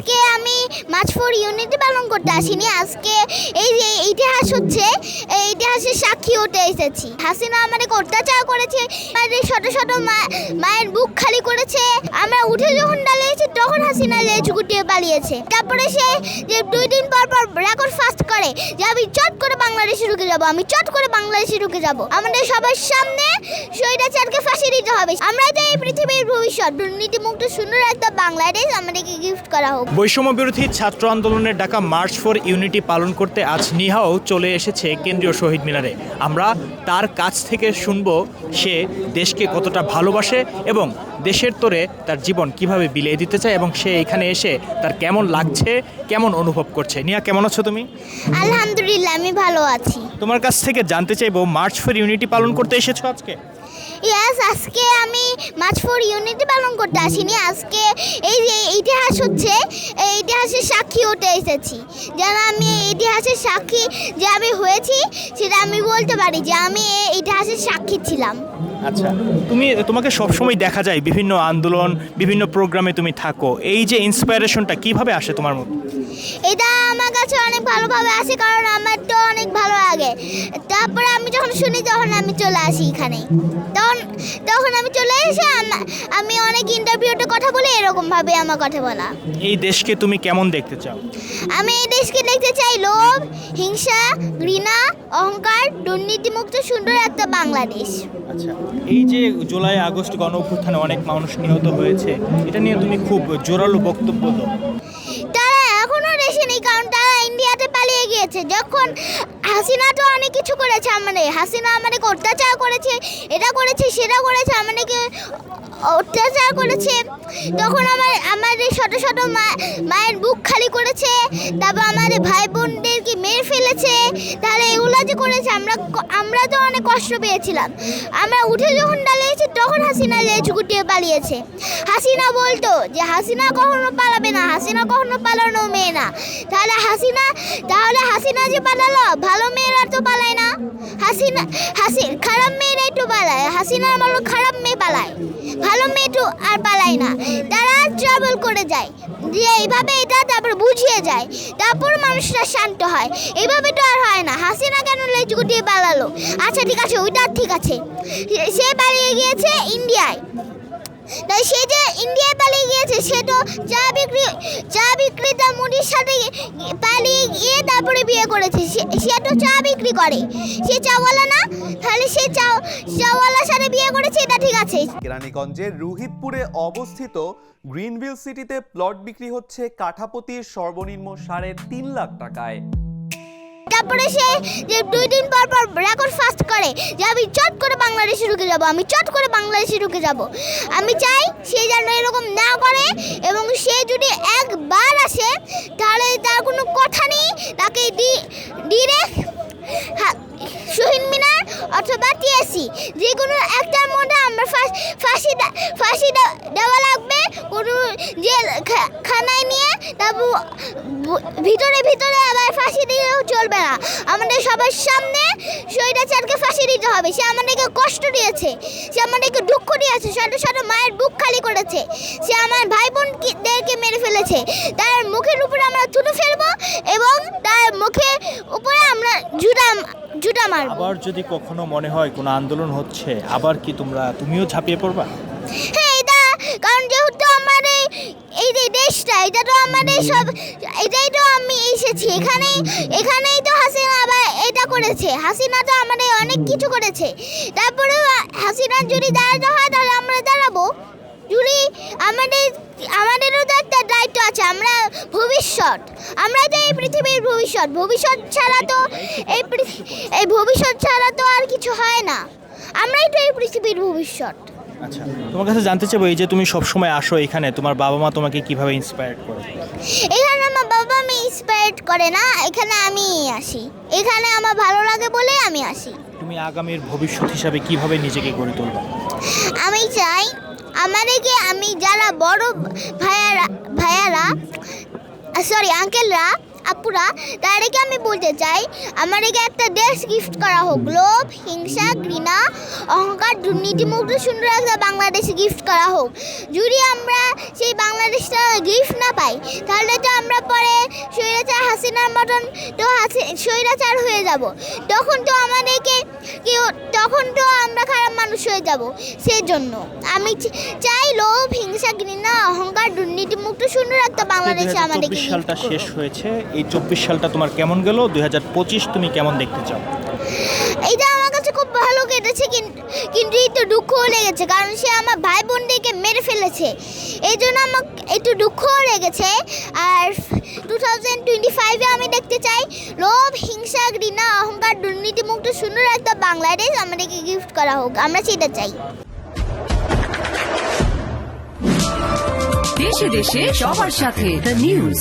আজকে আমি March 4 unity পালন করতে আসিনি। আজকে এই যে ইতিহাস হচ্ছে, এই ইতিহাসের সাক্ষী হতে এসেছি। হাসিনা আমাদের অত্যাচার করেছে, আমাদের শত শত মায়ের বুক খালি করেছে। আমরা উঠে যখন দাঁড়িয়েছি তখন হাসিনা লেজ গুটিয়ে পালিয়েছে। তারপরে সে যে 2 দিন পর পর রেকর্ড ফাস্ট করে যে আমি চট করে বাংলাদেশে ঢুকে যাব, আমি চট করে বাংলাদেশে ঢুকে যাব। আমাদের সবার সামনে স্বৈরাচারকে ফাঁসি দিতে হবে। আমরা তো এই পৃথিবীর ভবিষ্যৎ, দুর্নীতিমুক্ত সুন্দর একটা বাংলাদেশ আমাদেরকে গিফট করা হোক। বৈষম্য বিরোধী ছাত্র আন্দোলনের ডাকা মার্চ 4 ইউনিটি পালন করতে আজ নিহাও চলে এসেছে কেন্দ্রীয় শহীদ মিনারে। আমরা তার কাছ থেকে শুনব সে দেশকে কতটা ভালোবাসে এবং দেশের তোরে তার জীবন কিভাবে বিলিয়ে দিতে চায় এবং সে এখানে এসে তার কেমন লাগছে, কেমন অনুভব করছে। নিহা, কেমন আছো তুমি? আলহামদুলিল্লাহ, আমি ভালো আছি। তোমার কাছ থেকে জানতে চাইবো, মার্চ 4 ইউনিটি পালন করতে এসেছো আজকে? ইয়েস, আজকে আমি মার্চ 4 ইউনিটি পালন করতে আসিনি। আজকে এই যে ইতিহাস হচ্ছে, এই ইতিহাসের সাক্ষী হতে এসেছি। যেন আমি এই ইতিহাসের সাক্ষী যে আমি হয়েছি সেটা আমি বলতে পারি যে আমি এই ইতিহাসের সাক্ষী ছিলাম। আচ্ছা, তোমাকে সবসময় দেখা যায় বিভিন্ন আন্দোলন, বিভিন্ন প্রোগ্রামে তুমি থাকো। এই যে ইন্সপায়ারেশনটা কিভাবে আসে তোমার মধ্যে? এটা আমার কাছে অনেক ভালোভাবে আসে, কারণ আমার তো অনেক ভালো লাগে। তারপরে আমি যখন শুনি তখন আমি চলে আসি এখানে। তখন আমি চলে এসে আমি অনেক ইন্টারভিউতে কথা বলি, এরকমভাবে আমার কথা বলা। এই দেশকে তুমি কেমন দেখতে চাও? আমি এই দেশকে দেখতে চাই লোভ, হিংসা, ঘৃণা, অহংকার, দুর্নীতিমুক্ত সুন্দর একটা বাংলাদেশ। আচ্ছা, এই যে জুলাই আগস্ট গণ অভ্যুত্থানে অনেক মানুষ নিহত হয়েছে, এটা নিয়ে তুমি খুব জোরালো বক্তব্য দাও। তারা এখনো দেশে নেই, কারণ তারা ইন্ডিয়াতে পালিয়ে গিয়েছে। যখন হাসিনা তো অনেক কিছু করেছে, হাসিনা আমাদেরকে অত্যাচার করেছে, এটা করেছে সেটা করেছে, আমাদেরকে অত্যাচার করেছে। তখন আমাদের শত শত মায়ের বুক খালি করেছে, তারপর আমাদের ভাই বোনদেরকে মেরে ফেলেছে। তাহলে এগুলো যে করেছে, আমরা তো অনেক কষ্ট পেয়েছিলাম। আমরা উঠে যখন দাঁড়িয়েছি তখন হাসিনা লেজ গুটিয়ে পালিয়েছে। হাসিনা বলতো যে হাসিনা কখনো পালাবে না, হাসিনা কখনো পালানো মেয়ে না। তাহলে হাসিনা যে পালালো, ভালো মেয়েরা তো পালায় না। খারাপ মেয়েরাই তো পালায়। হাসিনার বলো খারাপ মেয়ে পালায়, ভালো মেয়ে তো আর পালায় না। তারা ট্রাভেল করে যায় যে এইভাবে এটা, তারপর বুঝিয়ে যায়, তারপর মানুষরা শান্ত হয়। এইভাবে তো আর হয় না। হাসিনা কেন লেজ গুটিয়ে পালালো? আচ্ছা ঠিক আছে, ওইটা ঠিক আছে, সে পালিয়ে গিয়েছে ইন্ডিয়ায়। তাই সে যে ইন্ডিয়ায় পালিয়ে গিয়েছে, সে তো চা বিক্রেতা মুদির সাথে পালিয়ে গিয়ে তারপরে বিয়ে করেছে। সে তো চা বিক্রি করে, সে চাওয়ালা না? তাহলে সে চাওয়ালার সাথে বিয়ে করেছে, এটা ঠিক আছে। কেরানীগঞ্জের রুহিতপুরে অবস্থিত গ্রিনভিল সিটিতে প্লট বিক্রি হচ্ছে কাঠাপতির সর্বনিম্ন 3.5 লাখ টাকায়। তারপরে সে যে 2 দিন পর পর রেকর্ড ফাস্ট করে যে আমি চট করে বাংলাদেশে ঢুকে যাব, আমি চট করে বাংলাদেশে ঢুকে যাব। আমি চাই সে যেন এরকম না করে, এবং সে যদি একবার আসে তাহলে তার কোনো কথা নেই, তাকে ডিরেক্ট শহীদ মিনার অথবা টিএসসি যে কোনো একটার মধ্যে আমরা ফাঁসি দেওয়া লাগবে। কোনো জেল খানায় নিয়ে তারপর ভিতরে আবার ফাঁসি দিলেও চলবে না। আমাদের সবার সামনে স্বৈরাচারকে ফাঁসি দিতে হবে। সে আমাদেরকে কষ্ট দিয়েছে, সে আমাদেরকে দুঃখ দিয়েছে, শত শত মায়ের বুক খালি করেছে, সে আমার ভাই বোনদেরকে মেরে ফেলেছে। তার মুখের উপরে আমরা থুতু ফেলবো এবং তার মুখের উপরে আমরা জুতা মারবো। আবার যদি কখনো মনে হয় কোনো আন্দোলন হচ্ছে, আবার কি তুমিও ঝাঁপিয়ে পড়বা? হ্যাঁ, এটা কারণ যেহেতু আমাদের এই যে দেশটা, এটা তো আমাদের সব, এটাই তো আমি এসেছি এখানেই তো হাসিনা আবার এটা করেছে। হাসিনা তো আমাদের অনেক কিছু করেছে। তারপরে হাসিনা যদি দাঁড়াতে হয় তাহলে আমরা দাঁড়াবো। যদি আমাদেরও তো একটা দায়িত্ব আছে। আমরা তো এই পৃথিবীর ভবিষ্যৎ ছাড়া তো এই ভবিষ্যৎ ছাড়া তো আর কিছু হয় না। আমরাই তো এই পৃথিবীর ভবিষ্যৎ। আচ্ছা, তোমার কাছে জানতে চাইবো, এই যে তুমি সবসময় আসো এখানে, তোমার বাবা মা তোমাকে কিভাবে ইন্সপায়ার করে? এখানে আমার বাবা আমি ইন্সপায়ার করে না, এখানে আমি আসি। এখানে আমার ভালো লাগে বলে আমি আসি। তুমি আগামীর ভবিষ্যৎ হিসাবে কিভাবে নিজেকে গড়ে তুলবে? আমি চাই আমি যারা বড় আঙ্কেলরা, আপুরা, তাদেরকে আমি বলতে চাই আমাদেরকে একটা দেশ গিফট করা হোক। লোভ, হিংসা, ঘৃণা, অহংকার, দুর্নীতিমুক্ত সুন্দর একটা বাংলাদেশ গিফট করা হোক। যদি আমরা সেই বাংলাদেশটা গিফট না পাই তাহলে হাসিনার মতন তো স্বৈরাচার হয়ে যাব, তখন তো আমাদেরকে তখন তো আমরা খারাপ মানুষ হয়ে যাব। সেই জন্য আমি চাই লোভ, হিংসা, ঘৃণা, অহংকার, দুর্নীতিমুক্ত সুন্দর একটা বাংলাদেশে আমাদেরকে 2024 সালটা শেষ হয়েছে, এই 24 সালটা তোমার কেমন গেল, 2025 তুমি কেমন দেখতে চাও? এইটা আমার কাছে খুব ভালো কেটেছে, কিন্তু একটু দুঃখও লেগেছে, কারণ সে আমার ভাই বোনদেরকে মেরে ফেলেছে, এই জন্য আমার একটু দুঃখও লেগেছে। আর 2025-এ আমি দেখতে চাই লোভ, হিংসা, ঘৃণা, অহংকার, দুর্নীতিমুক্ত সুন্দর একটা বাংলাদেশ আমাদেরকে গিফট করা হোক, আমরা সেটা চাই। দেশে দেশে সবার সাথে দ্য নিউজ।